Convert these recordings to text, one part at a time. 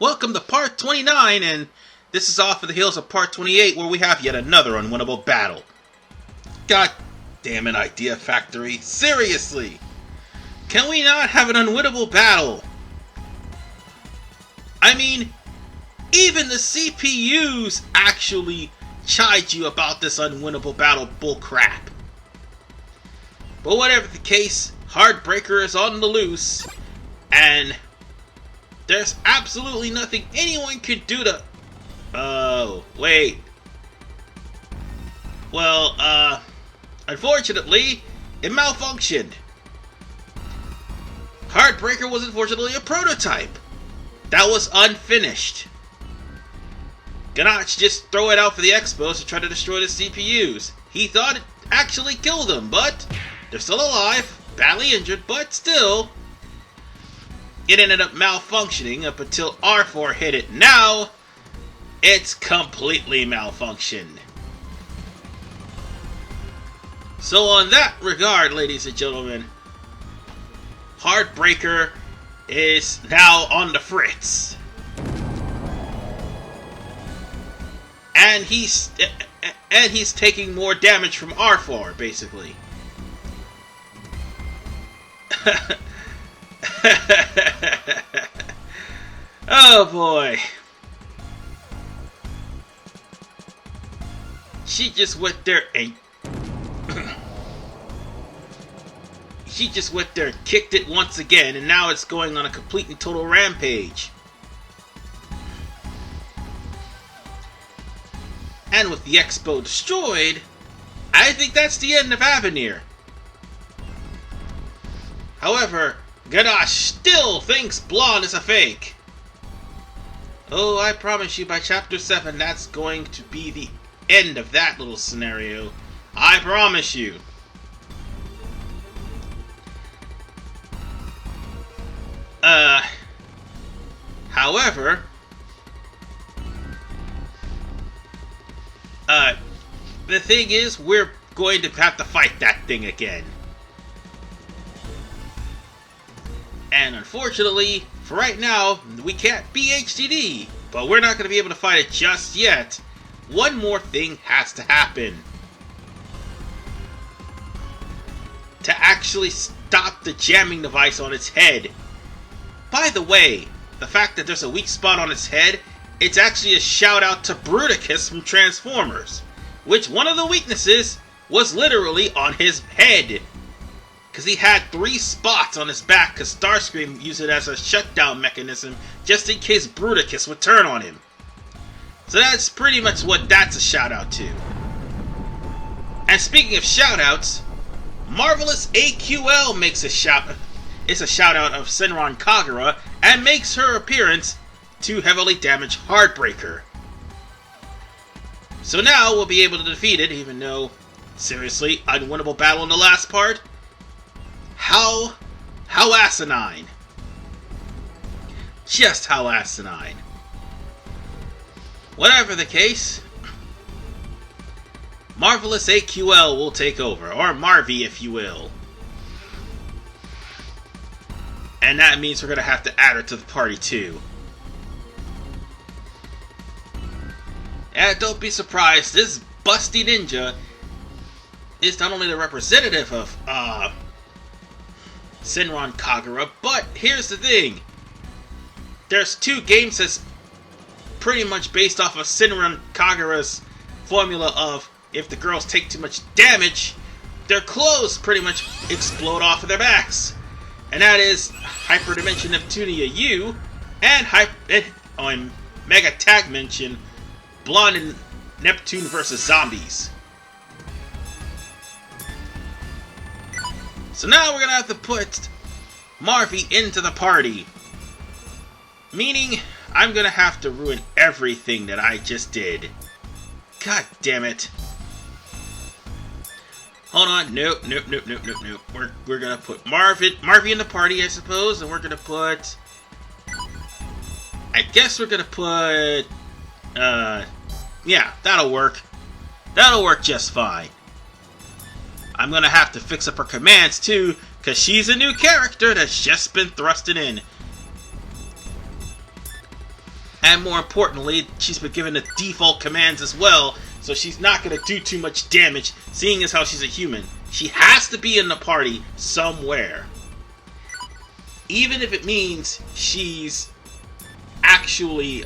welcome to part 29, and this is off of the heels of part 28, where we have yet another unwinnable battle. God damn it, Idea Factory. Seriously! Can we not have an unwinnable battle? I mean, even the CPUs actually chide you about this unwinnable battle bullcrap. But whatever the case, Heartbreaker is on the loose, and there's absolutely nothing anyone could do to... Oh, wait. Well, unfortunately, it malfunctioned. Heartbreaker was unfortunately a prototype that was unfinished. Ganache just throw it out for the expos to try to destroy the CPUs. He thought it actually killed them, but they're still alive, badly injured, but still. It ended up malfunctioning up until R4 hit it. Now, it's completely malfunctioned. So on that regard, ladies and gentlemen, Heartbreaker is now on the fritz. And he's taking more damage from R4, basically. Oh boy. She just went there and she just went there and kicked it once again, and now it's going on a complete and total rampage. And with the Expo destroyed, I think that's the end of Avenir. However, Ganache still thinks Blonde is a fake. Oh, I promise you by Chapter 7, that's going to be the end of that little scenario. I promise you. However, the thing is, we're going to have to fight that thing again. And unfortunately, for right now, we can't be HDD, but we're not going to be able to fight it just yet. One more thing has to happen to actually stop the jamming device on its head. By the way, the fact that there's a weak spot on its head, it's actually a shout out to Bruticus from Transformers, which one of the weaknesses was literally on his head. Because he had 3 spots on his back, because Starscream used it as a shutdown mechanism just in case Bruticus would turn on him. So that's pretty much what that's a shout out to. And speaking of shout outs, Marvelous AQL makes a shout out of Senran Kagura and makes her appearance to heavily damage Heartbreaker. So now we'll be able to defeat it, even though, seriously, unwinnable battle in the last part. How asinine. Just how asinine. Whatever the case, Marvelous AQL will take over, or Marvy if you will. And that means we're going to have to add her to the party too. And don't be surprised, this busty ninja is not only the representative of Senran Kagura, but here's the thing. There's 2 games that's pretty much based off of Senran Kagura's formula of if the girls take too much damage, their clothes pretty much explode off of their backs. And that is Hyperdimension Neptunia U and Mega Tag Mention Blonde and Neptune vs. Zombies. So now we're going to have to put Marvy into the party. Meaning, I'm going to have to ruin everything that I just did. God damn it. Hold on. Nope. We're going to put Marvy in the party, I suppose. And we're going to put... I guess we're going to put... yeah, that'll work. That'll work just fine. I'm going to have to fix up her commands too, because she's a new character that's just been thrusted in. And more importantly, she's been given the default commands as well, so she's not going to do too much damage, seeing as how she's a human. She has to be in the party somewhere. Even if it means she's actually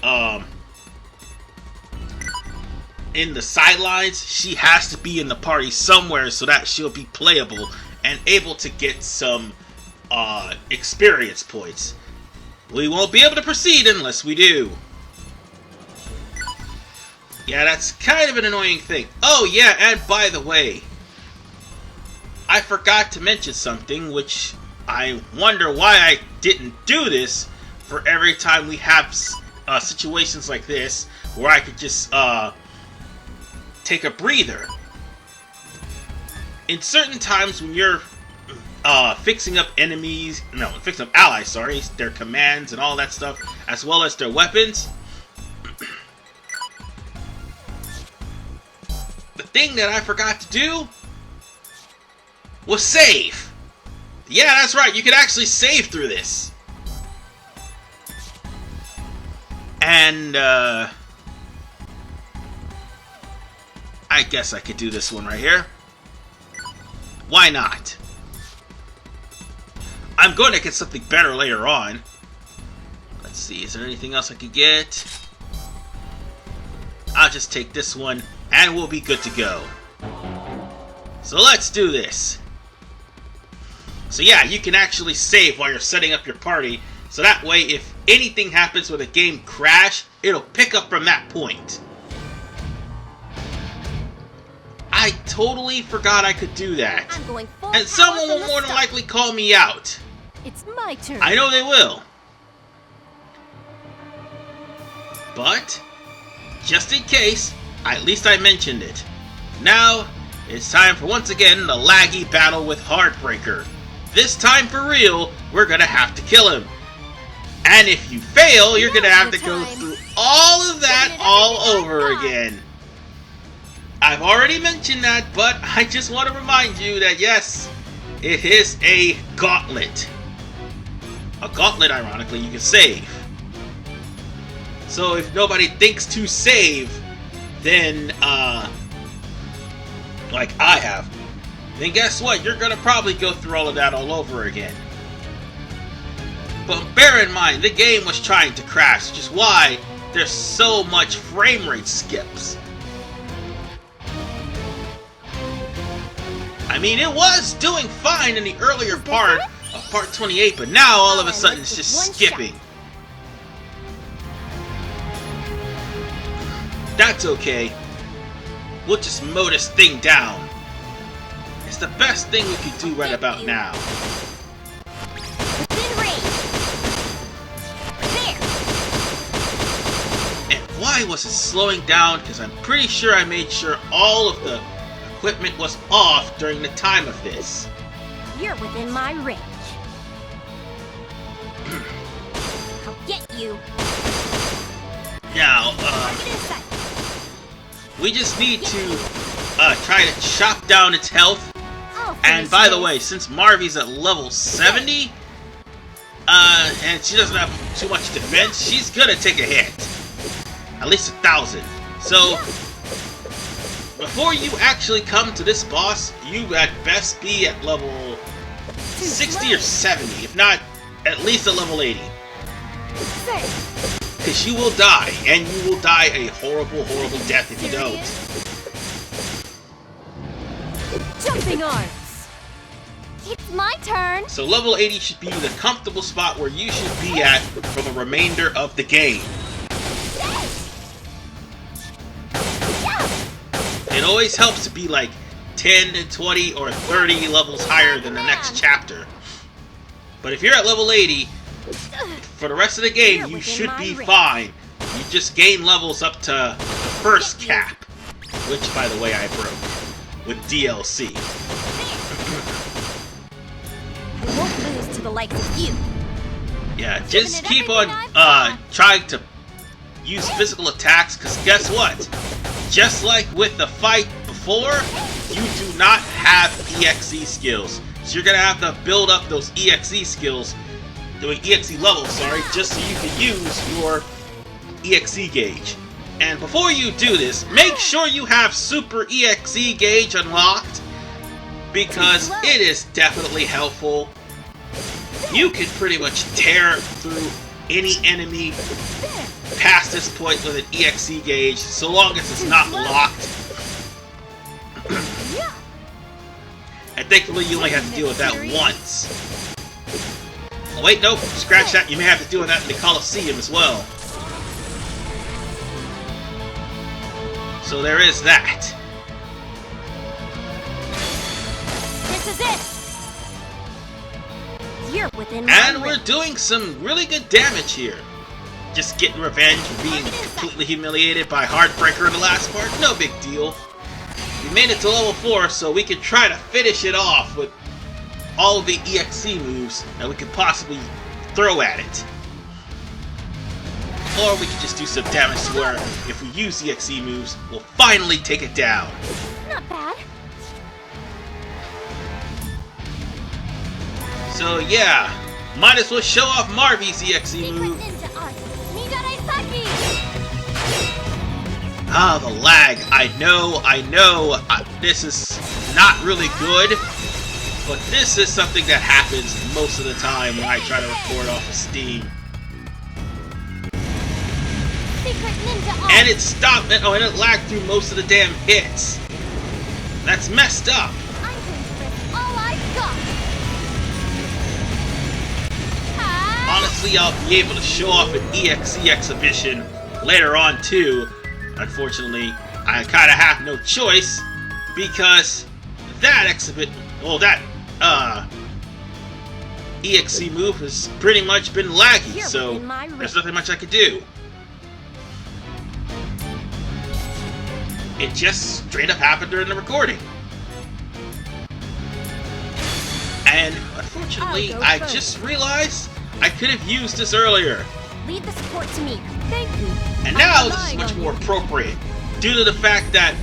in the sidelines, she has to be in the party somewhere so that she'll be playable and able to get some experience points. We won't be able to proceed unless we do. Yeah, that's kind of an annoying thing. Oh yeah, and by the way, I forgot to mention something, which I wonder why I didn't do this for every time we have situations like this, where I could just take a breather. In certain times when you're fixing up fixing up allies, sorry, their commands and all that stuff, as well as their weapons, the thing that I forgot to do was save. Yeah, that's right, you can actually save through this. And, I guess I could do this one right here. Why not? I'm going to get something better later on. Let's see, is there anything else I could get? I'll just take this one, and we'll be good to go. So let's do this. So yeah, you can actually save while you're setting up your party, so that way if anything happens with a game crash, it'll pick up from that point. I totally forgot I could do that. I'm going full and someone will more than likely call me out. It's my turn. I know they will. But, just in case, at least I mentioned it. Now, it's time for once again the laggy battle with Heartbreaker. This time for real, we're gonna have to kill him. And if you fail, you're gonna have to go through all of that all over again. I've already mentioned that, but I just want to remind you that yes, it is a gauntlet. A gauntlet, ironically, you can save. So if nobody thinks to save, then, like I have, then guess what? You're gonna probably go through all of that all over again. But bear in mind, the game was trying to crash, which is why there's so much frame rate skips. I mean, it was doing fine in the earlier part of part 28, but now all of a sudden it's just skipping. That's okay. We'll just mow this thing down. It's the best thing we can do right about now. Within range. There. And why was it slowing down? Because I'm pretty sure I made sure all of the equipment was off during the time of this. You're within my range. I'll get you. Now, we just need to try to chop down its health. And by the way, since Marvy's at level 70, and she doesn't have too much defense, she's gonna take a hit. At least 1,000. So, before you actually come to this boss, you at best be at level 60 or 70, if not at least at level 80. Because you will die, and you will die a horrible, horrible death if you don't. Jumping arms. It's my turn. So level 80 should be the comfortable spot where you should be at for the remainder of the game. It always helps to be like 10 to 20 or 30 levels higher than the next chapter. But if you're at level 80, for the rest of the game, you should be fine. You just gain levels up to the first cap, which, by the way, I broke with DLC. I won't lose to the likes of you. Yeah, just keep on trying to use physical attacks, because guess what? Just like with the fight before, you do not have EXE skills. So you're going to have to build up those EXE skills, doing EXE levels, sorry, just so you can use your EXE gauge. And before you do this, make sure you have Super EXE gauge unlocked, because it is definitely helpful. You can pretty much tear through any enemy past this point with an EXE gauge, so long as it's not locked. And thankfully you only have to deal with that once. Oh, wait, nope, scratch that. You may have to deal with that in the Coliseum as well. So there is that. This is it. You're within my And we're reach. doing some really good damage here. Just getting revenge for being completely humiliated by Heartbreaker in the last part. No big deal. We made it to level 4, so we can try to finish it off with all of the EXE moves that we could possibly throw at it. Or we could just do some damage to where, if we use EXE moves, we'll finally take it down. Not bad. So yeah, might as well show off Marvy's EXE Secret move. ninja art. Nidarai-saki. Ah, the lag. I know. This is not really good, but this is something that happens most of the time when I try to record off of Steam. Secret ninja art. And it stopped, and it lagged through most of the damn hits. That's messed up. I'm going to risk all I've got. Ah! Honestly, I'll be able to show off an EXE exhibition later on too. Unfortunately, I kind of have no choice, because that EXE move has pretty much been laggy, You're so within my reach. there's nothing much I could do. It just straight up happened during the recording. And unfortunately, I'll go I first. just realized I could have used this earlier. Lead the support to me. Thank you. And now I'm this is relying much on more you. appropriate, due to the fact that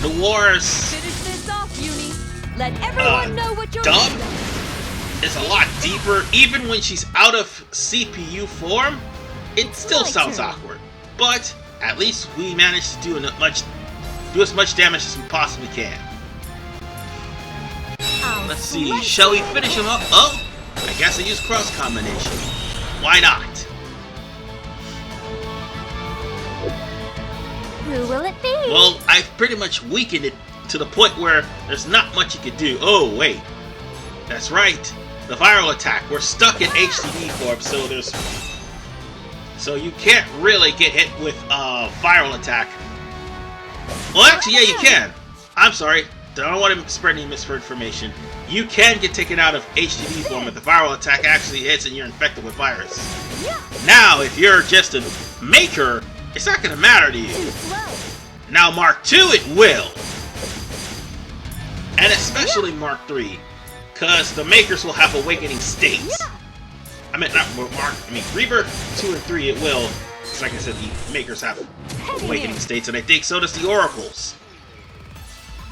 Noir's Finish this off, Uni. Let everyone know what you're dub made of. is a lot deeper. Even when she's out of CPU form, it still My sounds turn. awkward. But at least we managed to do as much damage as we possibly can. I'll Let's see, slice shall we you. finish him up? Oh, I guess I use cross combination. Why not? Who will it be? Well, I've pretty much weakened it to the point where there's not much you can do. Oh, wait. That's right. The viral attack. We're stuck in HDD form, so you can't really get hit with viral attack. Well, actually, yeah, you can. I'm sorry. I don't want to spread any misinformation. You can get taken out of HDD form if the viral attack actually hits and you're infected with virus. Yeah. Now, if you're just a maker, it's not going to matter to you. Too slow. Now Mark II, it will. And especially Mark III, because the makers will have awakening states. Yeah. I mean, not Mark, I mean, Rebirth 2 and 3, it will. Because like I said, the makers have awakening states, and I think so does the Oracles.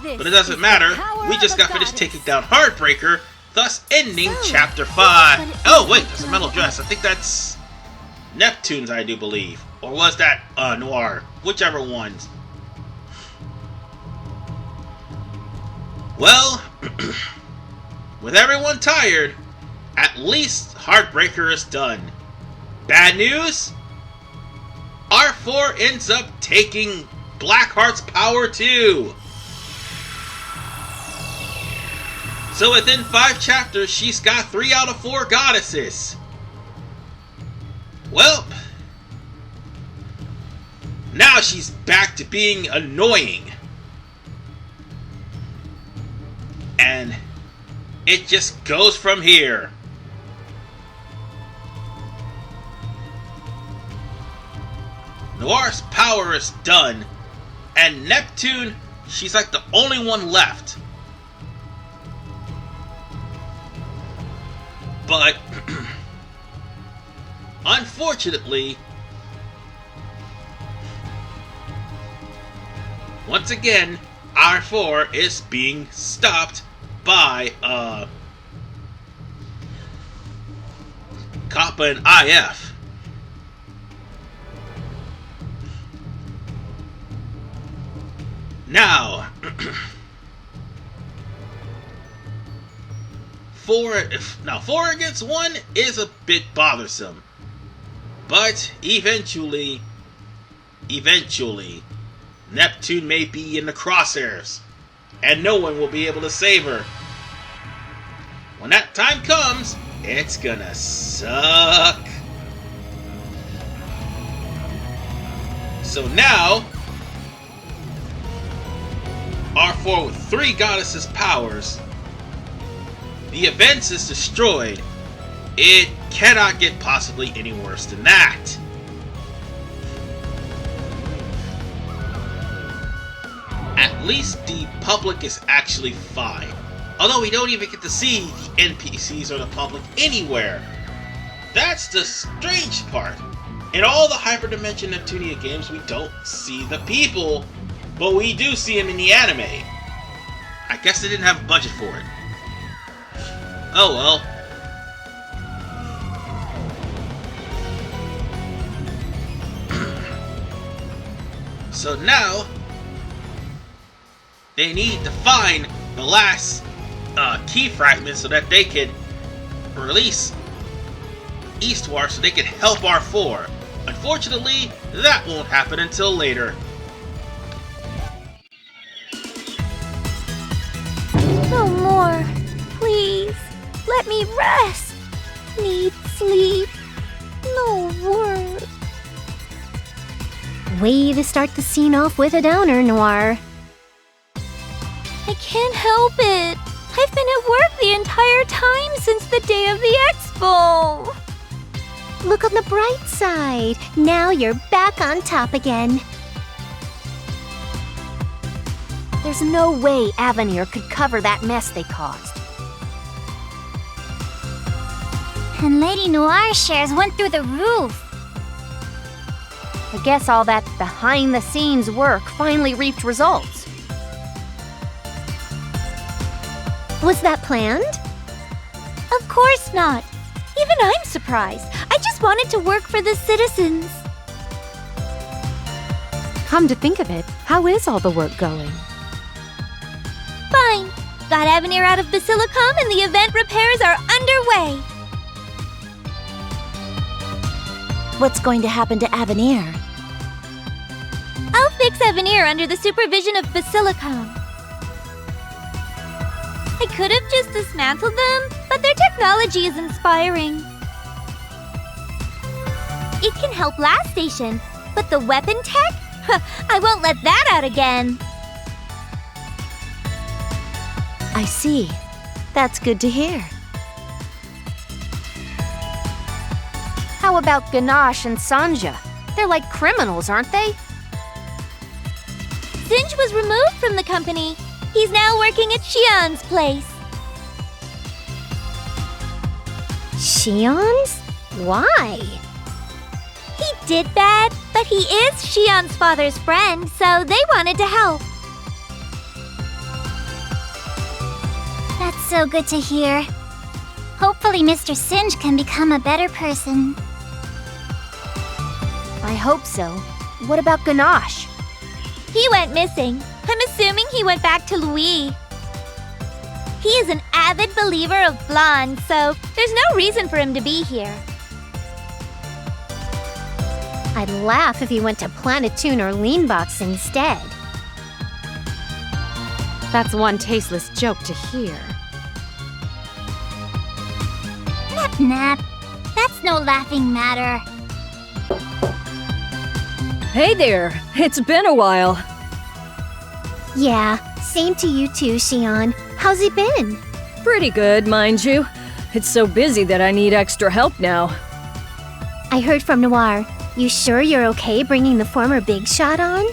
This But it doesn't is matter, the power we of just a got finished goddess. taking down Heartbreaker, thus ending So, Chapter but 5. it Oh, is wait, like there's a another metal dress. I think that's Neptune's, I do believe. Or was that Noir? Whichever one. Well, with everyone tired, at least Heartbreaker is done. Bad news? R4 ends up taking Blackheart's power too. So within 5 chapters, she's got 3 out of 4 goddesses. Well, now she's back to being annoying. And it just goes from here. Noir's power is done, and Neptune, she's like the only one left. But unfortunately, once again, R4 is being stopped by Kappa and IF. Now, 4 against 1 is a bit bothersome. But eventually, Neptune may be in the crosshairs, and no one will be able to save her. When that time comes, it's gonna suck. So now, R4 with 3 goddesses' powers, the events is destroyed. It cannot get possibly any worse than that. At least the public is actually fine. Although we don't even get to see the NPCs or the public anywhere. That's the strange part. In all the Hyperdimension Neptunia games, we don't see the people, but we do see them in the anime. I guess they didn't have a budget for it. Oh well. So now, they need to find the last key fragment so that they can release Eastward so they can help R4. Unfortunately, that won't happen until later. No more. Please. Let me rest. Need sleep. No work. Way to start the scene off with a downer, Noir. I can't help it. I've been at work the entire time since the day of the expo. Look on the bright side. Now you're back on top again. There's no way Avenir could cover that mess they caused. And Lady Noir's shares went through the roof. I guess all that behind-the-scenes work finally reaped results. Was that planned? Of course not. Even I'm surprised. I just wanted to work for the citizens. Come to think of it, how is all the work going? Fine. Got Avenir out of Basilicom and the event repairs are underway. What's going to happen to Avenir? I'll fix Avenir under the supervision of Basilicom. I could have just dismantled them, but their technology is inspiring. It can help Last Station, but the weapon tech? I won't let that out again. I see. That's good to hear. How about Ganache and Sanja? They're like criminals, aren't they? Singe was removed from the company. He's now working at Xion's place. Xion's? Why? He did bad, but he is Xion's father's friend, so they wanted to help. That's so good to hear. Hopefully Mr. Singe can become a better person. I hope so. What about Ganache? He went missing. I'm assuming he went back to Louis. He is an avid believer of blonde, so there's no reason for him to be here. I'd laugh if he went to Planetoon or Leanbox instead. That's one tasteless joke to hear. Nap nap. That's no laughing matter. Hey there, it's been a while. Yeah, same to you too, Xion. How's he been? Pretty good, mind you. It's so busy that I need extra help now. I heard from Noir. You sure you're okay bringing the former Big Shot on?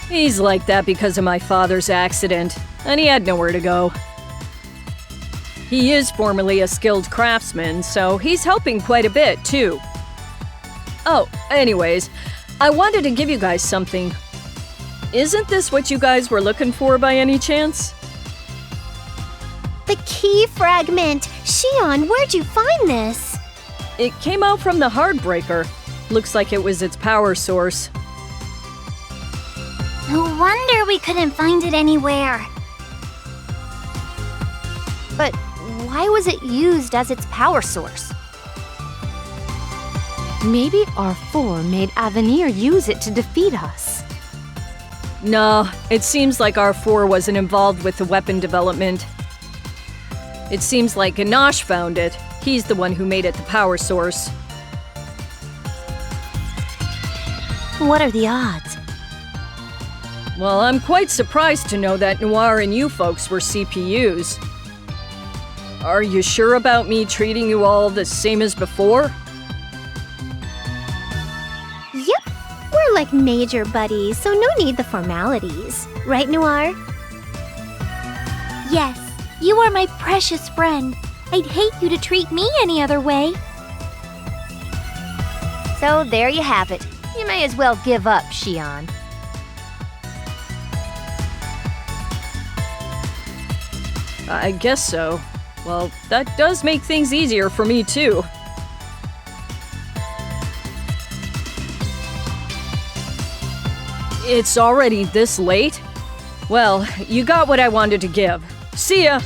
He's like that because of my father's accident, and he had nowhere to go. He is formerly a skilled craftsman, so he's helping quite a bit, too. Oh, anyways, I wanted to give you guys something. Isn't this what you guys were looking for by any chance? The key fragment! Xion, where'd you find this? It came out from the Heartbreaker. Looks like it was its power source. No wonder we couldn't find it anywhere. But why was it used as its power source? Maybe R4 made Avenir use it to defeat us. No, it seems like R4 wasn't involved with the weapon development. It seems like Ganache found it. He's the one who made it the power source. What are the odds? Well, I'm quite surprised to know that Noir and you folks were CPUs. Are you sure about me treating you all the same as before? Yep, we're like major buddies, so no need the formalities. Right, Noir? Yes, you are my precious friend. I'd hate you to treat me any other way. So there you have it. You may as well give up, Xion. I guess so. Well, that does make things easier for me, too. It's already this late? Well, you got what I wanted to give. See ya!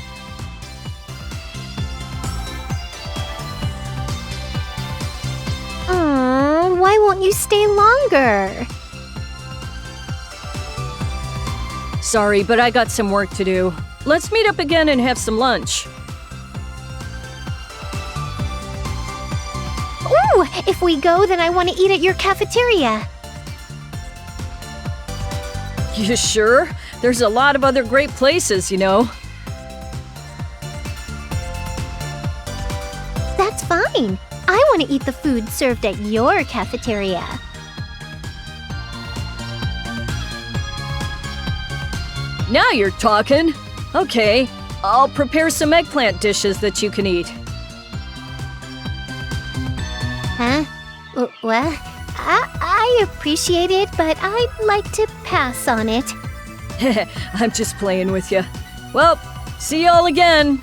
Why won't you stay longer? Sorry, but I got some work to do. Let's meet up again and have some lunch. Ooh, if we go, then I want to eat at your cafeteria. You sure? There's a lot of other great places, you know. That's fine. I want to eat the food served at your cafeteria. Now you're talking. Okay, I'll prepare some eggplant dishes that you can eat. Huh? Well, I appreciate it, but I'd like to pass on it. I'm just playing with you. Well, see y'all again.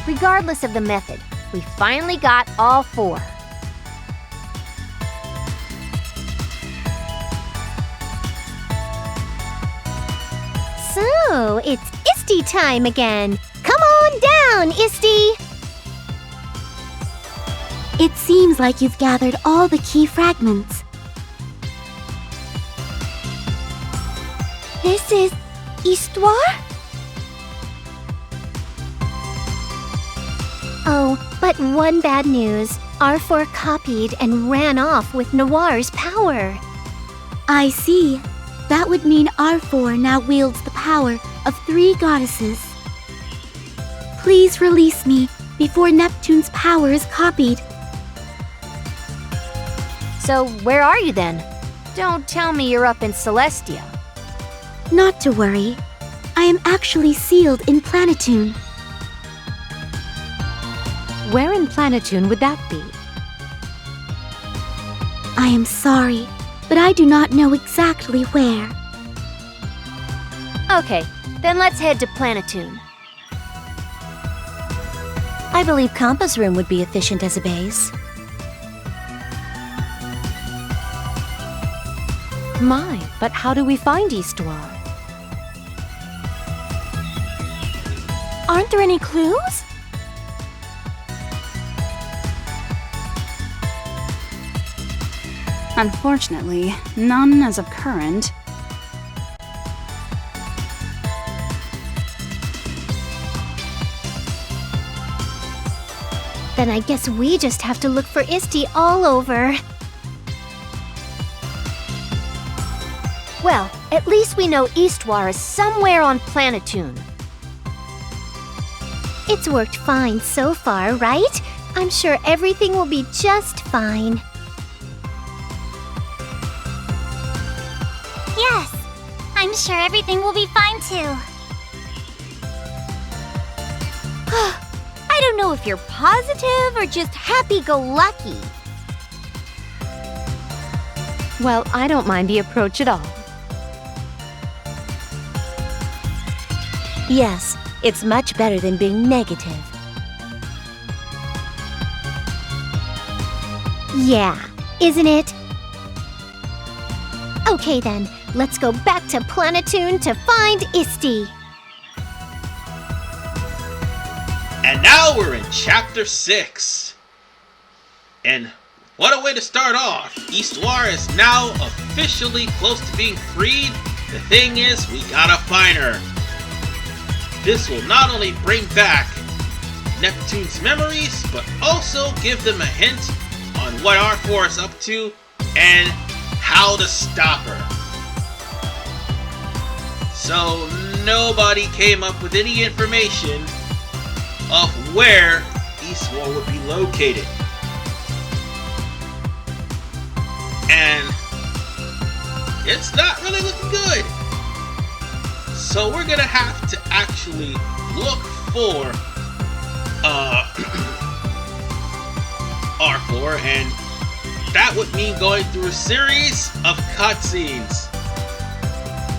Regardless of the method, we finally got all 4. So, it's Isty time again. Come on down, Isty! It seems like you've gathered all the key fragments. This is Histoire? Oh, but one bad news. R4 copied and ran off with Noir's power. I see. That would mean R4 now wields the power of 3 goddesses. Please release me before Neptune's power is copied. So where are you then? Don't tell me you're up in Celestia. Not to worry. I am actually sealed in Planetoon. Where in Planetoon would that be? I am sorry, but I do not know exactly where. Okay, then let's head to Planetoon. I believe Compass Room would be efficient as a base. My, but how do we find Histoire? Aren't there any clues? Unfortunately, none as of current. Then I guess we just have to look for Isty all over. Well, at least we know Histoire is somewhere on Planetoon. It's worked fine so far, right? I'm sure everything will be just fine. Yes, I'm sure everything will be fine too. I don't know if you're positive or just happy-go-lucky. Well, I don't mind the approach at all. Yes, it's much better than being negative. Yeah, isn't it? Okay then, let's go back to Planetoon to find Isti. And now we're in Chapter 6. And what a way to start off. Histoire is now officially close to being freed. The thing is, we gotta find her. This will not only bring back Neptune's memories, but also give them a hint on what R4 is up to and how to stop her. So nobody came up with any information of where Histoire would be located. And it's not really looking good. So we're gonna have to actually look for R4, and that would mean going through a series of cutscenes.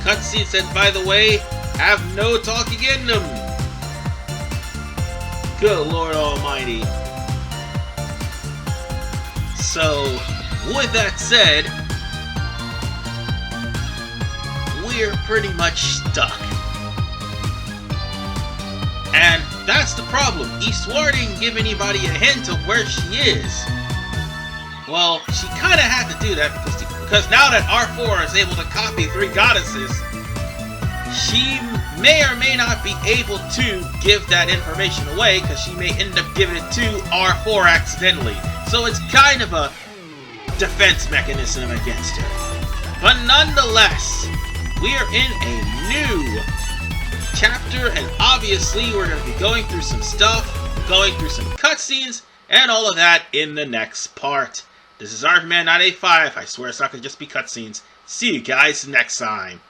Cutscenes that, by the way, have no talking in them. Good Lord Almighty. So, with that said, we're pretty much stuck. And that's the problem. Histoire didn't give anybody a hint of where she is. Well, she kind of had to do that because now that R4 is able to copy 3 goddesses, she may or may not be able to give that information away because she may end up giving it to R4 accidentally. So it's kind of a defense mechanism against her. But nonetheless, we are in a new chapter, and obviously we're going to be going through some stuff, going through some cutscenes, and all of that in the next part. This is RVman985. I swear it's not going to just be cutscenes. See you guys next time.